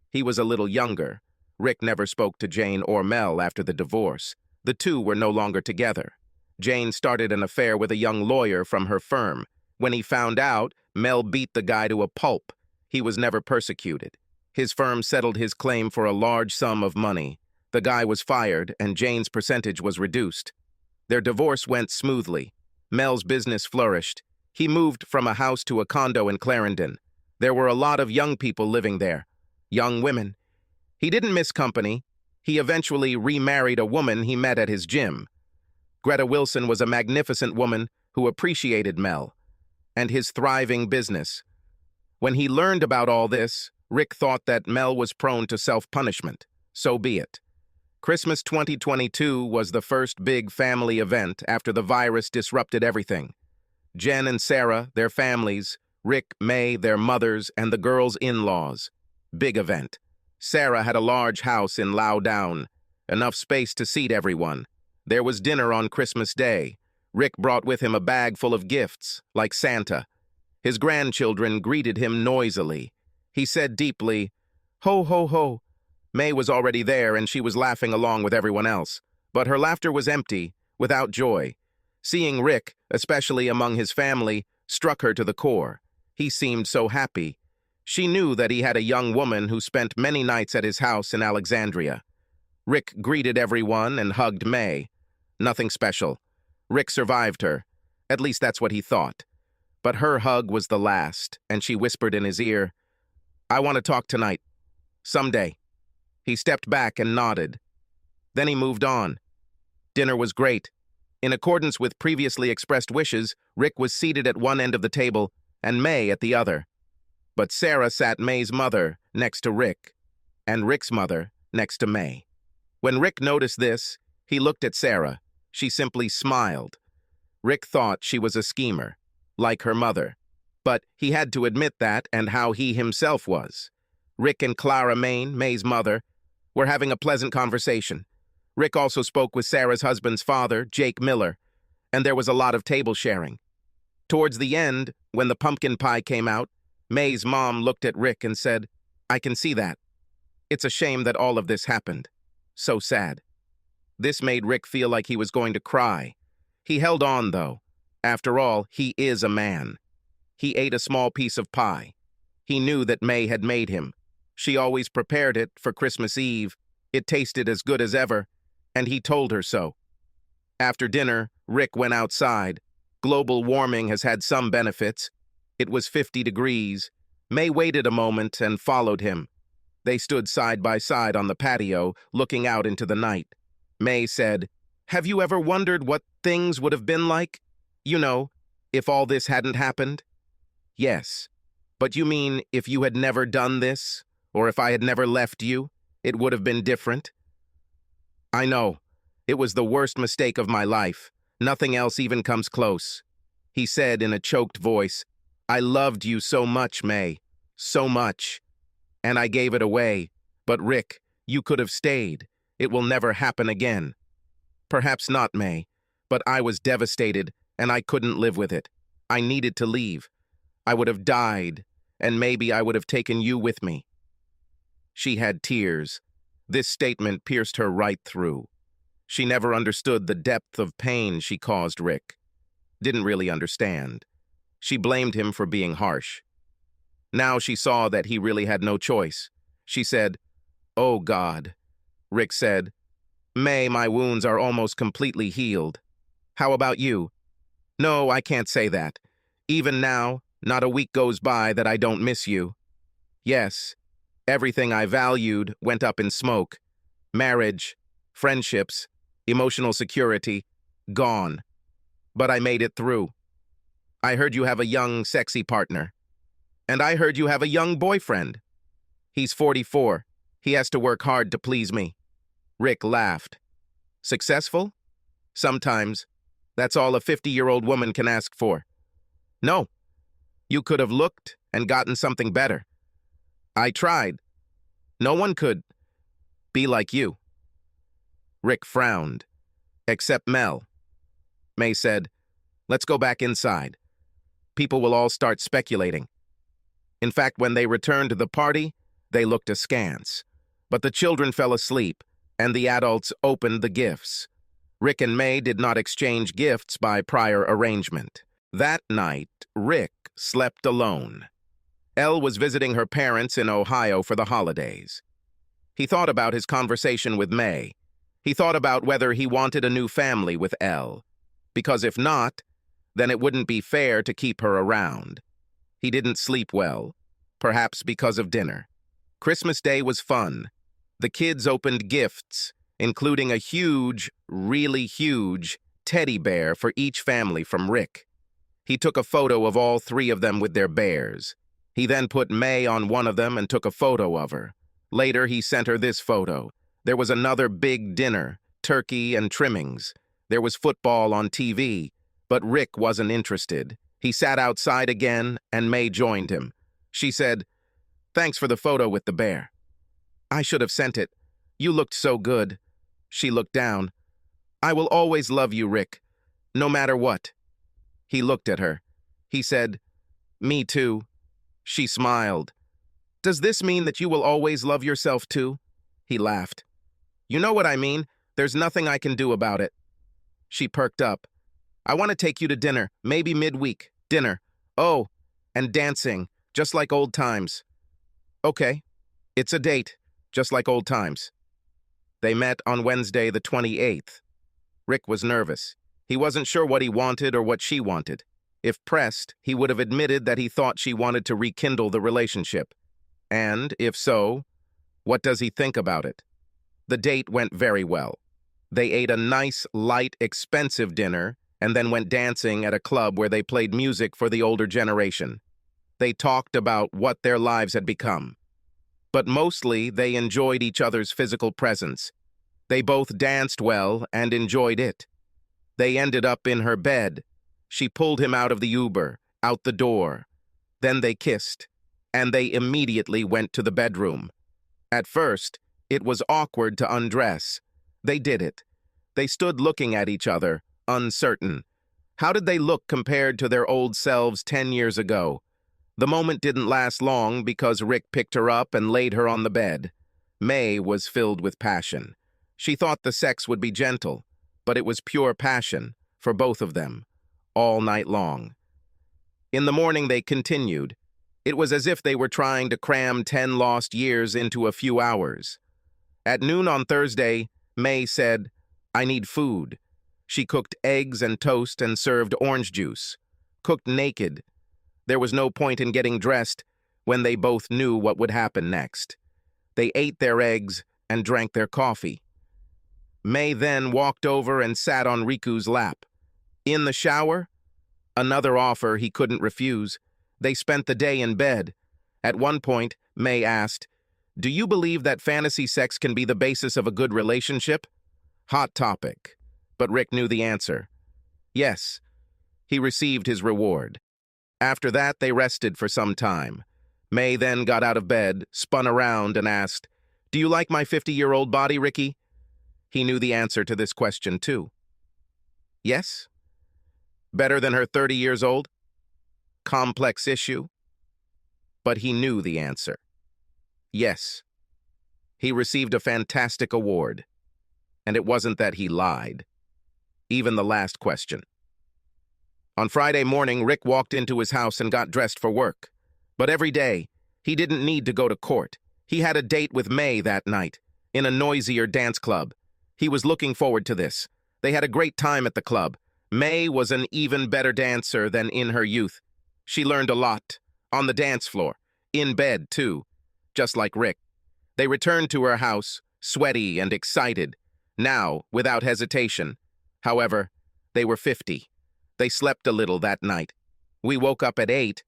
He was a little younger. Rick never spoke to Jane or Mel after the divorce. The 2 were no longer together. Jane started an affair with a young lawyer from her firm. When he found out, Mel beat the guy to a pulp. He was never persecuted. His firm settled his claim for a large sum of money. The guy was fired, and Jane's percentage was reduced. Their divorce went smoothly. Mel's business flourished. He moved from a house to a condo in Clarendon. There were a lot of young people living there. Young women. He didn't miss company. He eventually remarried a woman he met at his gym. Greta Wilson was a magnificent woman who appreciated Mel and his thriving business. When he learned about all this, Rick thought that Mel was prone to self-punishment. So be it. Christmas 2022 was the first big family event after the virus disrupted everything. Jen and Sarah, their families, Rick, May, their mothers, and the girls' in-laws. Big event. Sarah had a large house in Loudown, enough space to seat everyone. There was dinner on Christmas Day. Rick brought with him a bag full of gifts, like Santa. His grandchildren greeted him noisily. He said deeply, "Ho, ho, ho." May was already there, and she was laughing along with everyone else. But her laughter was empty, without joy. Seeing Rick, especially among his family, struck her to the core. He seemed so happy. She knew that he had a young woman who spent many nights at his house in Alexandria. Rick greeted everyone and hugged May. Nothing special. Rick survived her. At least that's what he thought. But her hug was the last, and she whispered in his ear, "I want to talk tonight. Someday." He stepped back and nodded. Then he moved on. Dinner was great. In accordance with previously expressed wishes, Rick was seated at one end of the table and May at the other. But Sarah sat May's mother next to Rick, and Rick's mother next to May. When Rick noticed this, he looked at Sarah. She simply smiled. Rick thought she was a schemer, like her mother. But he had to admit that and how he himself was. Rick and Clara Main, May's mother, were having a pleasant conversation. Rick also spoke with Sarah's husband's father, Jake Miller, and there was a lot of table sharing. Towards the end, when the pumpkin pie came out, May's mom looked at Rick and said, "I can see that. It's a shame that all of this happened. So sad." This made Rick feel like he was going to cry. He held on, though. After all, he is a man. He ate a small piece of pie. He knew that May had made him. She always prepared it for Christmas Eve. It tasted as good as ever, and he told her so. After dinner, Rick went outside. Global warming has had some benefits. It was 50 degrees. May waited a moment and followed him. They stood side by side on the patio, looking out into the night. May said, "Have you ever wondered what things would have been like? You know, if all this hadn't happened?" "Yes. But you mean if you had never done this, or if I had never left you, it would have been different?" "I know. It was the worst mistake of my life. Nothing else even comes close." He said in a choked voice, "I loved you so much, May. So much. And I gave it away. But Rick, you could have stayed. It will never happen again." "Perhaps not, May. But I was devastated, and I couldn't live with it. I needed to leave. I would have died, and maybe I would have taken you with me." She had tears. This statement pierced her right through. She never understood the depth of pain she caused Rick. Didn't really understand. She blamed him for being harsh. Now she saw that he really had no choice. She said, "Oh, God." Rick said, "May, my wounds are almost completely healed. How about you?" "No, I can't say that. Even now, not a week goes by that I don't miss you." "Yes, everything I valued went up in smoke. Marriage, friendships, emotional security, gone. But I made it through. I heard you have a young, sexy partner. And I heard you have a young boyfriend. He's 44. He has to work hard to please me." Rick laughed. "Successful? Sometimes. That's all a 50-year-old woman can ask for." "No. You could have looked and gotten something better. I tried. No one could be like you." Rick frowned. "Except Mel." May said, "Let's go back inside. People will all start speculating." In fact, when they returned to the party, they looked askance. But the children fell asleep, and the adults opened the gifts. Rick and May did not exchange gifts by prior arrangement. That night, Rick slept alone. Elle was visiting her parents in Ohio for the holidays. He thought about his conversation with May. He thought about whether he wanted a new family with Elle, because if not, then it wouldn't be fair to keep her around. He didn't sleep well, perhaps because of dinner. Christmas Day was fun. The kids opened gifts, including a huge, really huge, teddy bear for each family from Rick. He took a photo of all three of them with their bears. He then put May on one of them and took a photo of her. Later, he sent her this photo. There was another big dinner, turkey and trimmings. There was football on TV, but Rick wasn't interested. He sat outside again, and May joined him. She said, "Thanks for the photo with the bear. I should have sent it. You looked so good." She looked down. "I will always love you, Rick, no matter what." He looked at her. He said, "Me too." She smiled. "Does this mean that you will always love yourself too?" He laughed. "You know what I mean. There's nothing I can do about it." She perked up. "I want to take you to dinner, maybe midweek. Dinner. Oh, and dancing, just like old times." "Okay. It's a date, just like old times." They met on Wednesday the 28th. Rick was nervous. He wasn't sure what he wanted or what she wanted. If pressed, he would have admitted that he thought she wanted to rekindle the relationship. And, if so, what does he think about it? The date went very well. They ate a nice, light, expensive dinner and then went dancing at a club where they played music for the older generation. They talked about what their lives had become. But mostly, they enjoyed each other's physical presence. They both danced well and enjoyed it. They ended up in her bed. She pulled him out of the Uber, out the door. Then they kissed, and they immediately went to the bedroom. At first, it was awkward to undress. They did it. They stood looking at each other, uncertain. How did they look compared to their old selves 10 years ago? The moment didn't last long because Rick picked her up and laid her on the bed. May was filled with passion. She thought the sex would be gentle, but it was pure passion, for both of them, all night long. In the morning they continued. It was as if they were trying to cram 10 lost years into a few hours. At noon on Thursday, May said, "I need food." She cooked eggs and toast and served orange juice. Cooked naked. There was no point in getting dressed when they both knew what would happen next. They ate their eggs and drank their coffee. May then walked over and sat on Riku's lap. In the shower? Another offer he couldn't refuse. They spent the day in bed. At one point, May asked, "Do you believe that fantasy sex can be the basis of a good relationship?" Hot topic. But Rick knew the answer. Yes. He received his reward. After that, they rested for some time. May then got out of bed, spun around, and asked, "Do you like my 50-year-old body, Ricky?" He knew the answer to this question, too. Yes? Better than her 30 years old? Complex issue? But he knew the answer. Yes. He received a fantastic award. And it wasn't that he lied. Even the last question. On Friday morning, Rick walked into his house and got dressed for work. But every day, he didn't need to go to court. He had a date with May that night, in a noisier dance club. He was looking forward to this. They had a great time at the club. May was an even better dancer than in her youth. She learned a lot, on the dance floor, in bed, too, just like Rick. They returned to her house, sweaty and excited, now without hesitation. However, they were 50. They slept a little that night. We woke up at 8.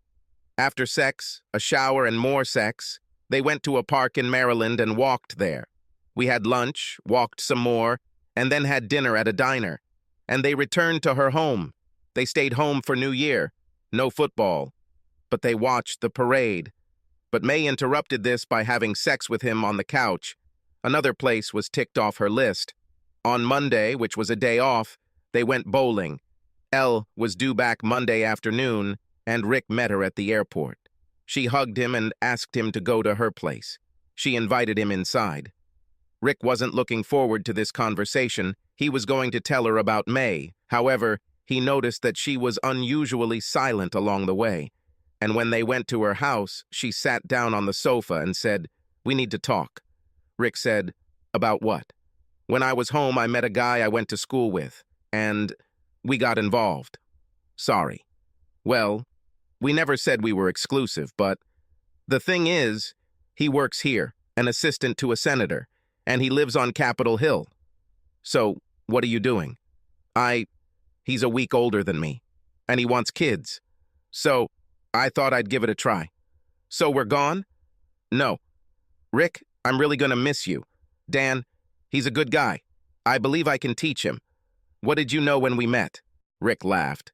After sex, a shower and more sex, they went to a park in Maryland and walked there. We had lunch, walked some more, and then had dinner at a diner. And they returned to her home. They stayed home for New Year. No football. But they watched the parade. But May interrupted this by having sex with him on the couch. Another place was ticked off her list. On Monday, which was a day off, they went bowling. Elle was due back Monday afternoon, and Rick met her at the airport. She hugged him and asked him to go to her place. She invited him inside. Rick wasn't looking forward to this conversation. He was going to tell her about May. However, he noticed that she was unusually silent along the way, and when they went to her house, she sat down on the sofa and said, "We need to talk." Rick said, "About what?" "When I was home, I met a guy I went to school with, and we got involved." "Sorry." "Well, we never said we were exclusive, but the thing is, he works here, an assistant to a senator, and he lives on Capitol Hill." "So, what are you doing?" He's a week older than me, and he wants kids. So, I thought I'd give it a try." "So we're gone?" "No. Rick, I'm really gonna miss you. Dan, he's a good guy. I believe I can teach him. What did you know when we met?" Rick laughed.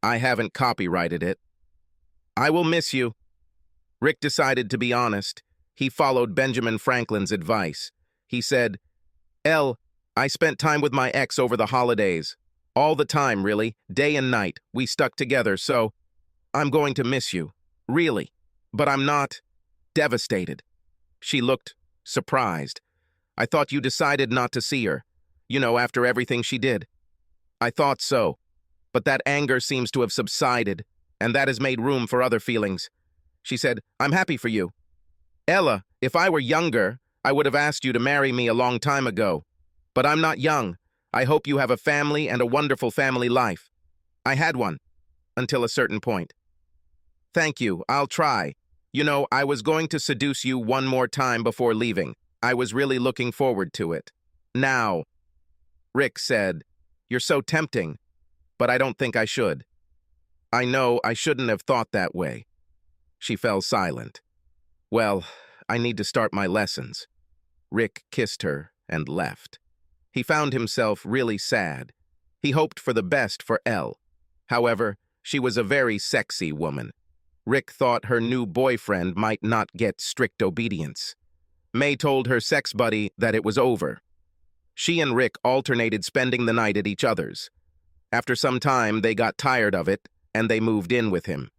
"I haven't copyrighted it." "I will miss you." Rick decided to be honest. He followed Benjamin Franklin's advice. He said, I spent time with my ex over the holidays. All the time, really, day and night. We stuck together, so I'm going to miss you. Really. But I'm not devastated." She looked surprised. "I thought you decided not to see her. After everything she did." "I thought so. But that anger seems to have subsided, and that has made room for other feelings." She said, "I'm happy for you. Ella, if I were younger, I would have asked you to marry me a long time ago. But I'm not young. I hope you have a family and a wonderful family life." "I had one, until a certain point." "Thank you, I'll try. I was going to seduce you one more time before leaving. I was really looking forward to it. Now," Rick said, "you're so tempting, but I don't think I should." "I know I shouldn't have thought that way." She fell silent. "Well, I need to start my lessons." Rick kissed her and left. He found himself really sad. He hoped for the best for Elle. However, she was a very sexy woman. Rick thought her new boyfriend might not get strict obedience. May told her sex buddy that it was over. She and Rick alternated spending the night at each other's. After some time, they got tired of it, and they moved in with him.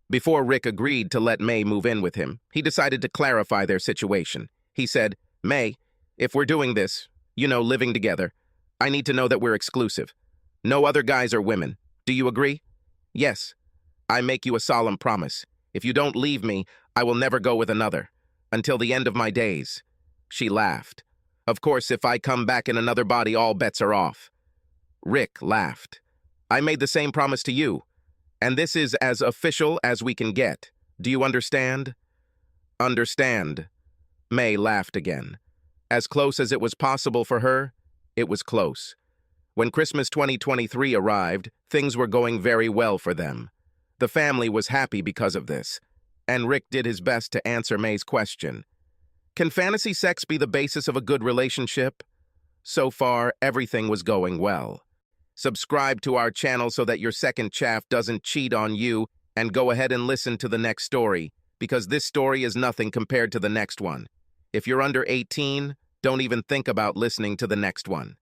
Before Rick agreed to let May move in with him, he decided to clarify their situation. He said, "May, if we're doing this, living together, I need to know that we're exclusive. No other guys or women. Do you agree?" "Yes. I make you a solemn promise. If you don't leave me, I will never go with another. Until the end of my days." She laughed. "Of course, if I come back in another body, all bets are off." Rick laughed. "I made the same promise to you, and this is as official as we can get. Do you understand?" "Understand." May laughed again. As close as it was possible for her, it was close. When Christmas 2023 arrived, things were going very well for them. The family was happy because of this, and Rick did his best to answer May's question. Can fantasy sex be the basis of a good relationship? So far, everything was going well. Subscribe to our channel so that your second chaff doesn't cheat on you, and go ahead and listen to the next story, because this story is nothing compared to the next one. If you're under 18, don't even think about listening to the next one.